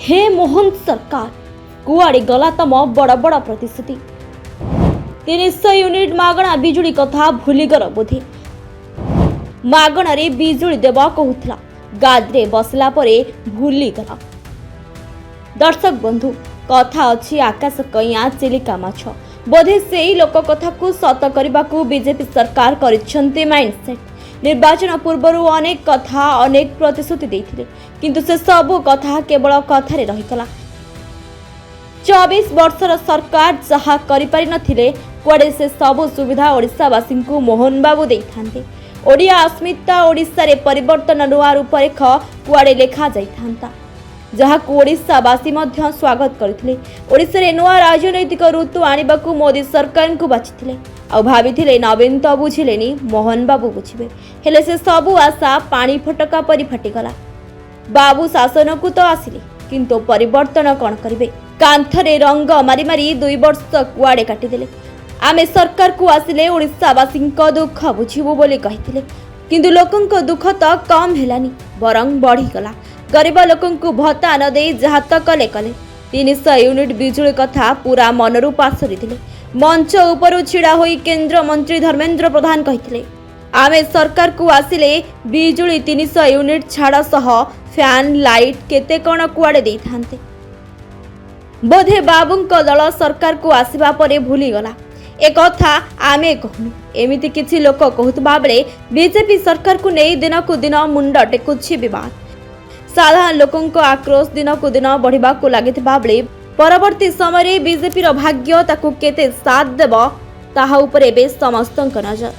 हे मोहन सरकार कुआड़े गला तम बड़ बड़ प्रतिश्रुति 300 यूनिट मागणा बिजुली कथा भूलीगर बोधे मागणारे बिजुली देवा कहूला गाद्रे बसला परे भूलीगला। दर्शक बंधु कथा अच्छी आकाश कईया चिलिका माछ बोधे से ही लोक कथा को सत करने को बीजेपी सरकार करिसेंते माइंडसेट। निर्वाचन पूर्व अनेक कथा अनेक प्रतिश्रुति देथिले किंतु से सबु कथा केवल कथारे रहीगला। 24 वर्षर सरकार जहा करि पारि नथिले कुआडे से सबु सुविधा ओडिशावासी को मोहन बाबू देइथांते। ओडिया अस्मिता ओडिशा रे परिवर्तन नुआ रूपरेख कुआडे लेखा जाइथांता जहाकू ओडिशावासी मध्य स्वागत करथिले। ओडिशा रे नुआ राजनैतिक ऋतु आनिबाकू मोदी सरकार को बाछिथिले आ भाबिथिले नवीन तो बुझिलेनी मोहन बाबू बुझिबे हेले से सबु आशा पानी फटका परि फाटिगला। बाबू शासन को तो आसिले किंतु परिवर्तन कौन करिवे कांथरे रंग मारी मारी 2 वर्ष कुआडे काटिदेले। आमे सरकार को आसिले ओडिशावासी दुख बुझिबु बोली कहिथिले किंतु लोकंक दुख तो कम हेलानी बरं बढ़ीगला। गरीब लोकंकु भत्ता न दे जहा तक कले कले 300 यूनिट बिजुली कथा पूरा मनरू पासरी दिले। मंच उपरु छिड़ा होई केंद्र मंत्री धर्मेंद्र प्रधान कहिथिले आमे सरकार को आसिले बिजुली 300 यूनिट छाड़ सह फैन लाइट केते कोन कुआडे देइथांते। बोधे बाबूंक दल सरकार को आसीबा परे भूली गला ए कथा आमे कहनु एमिति किछि लोक कहउतबा बेले बीजेपी सरकार को नै दिन को दिन मुंड टेकुछि विवाद। साधारण लोकंक आक्रोश दिन को दिन बढ़िबा को लागिथिबा बेले परवर्ती समय बीजेपी रो भाग्य ताकू केते साथ देबो ताहा उपरे बे समस्तंक नजर।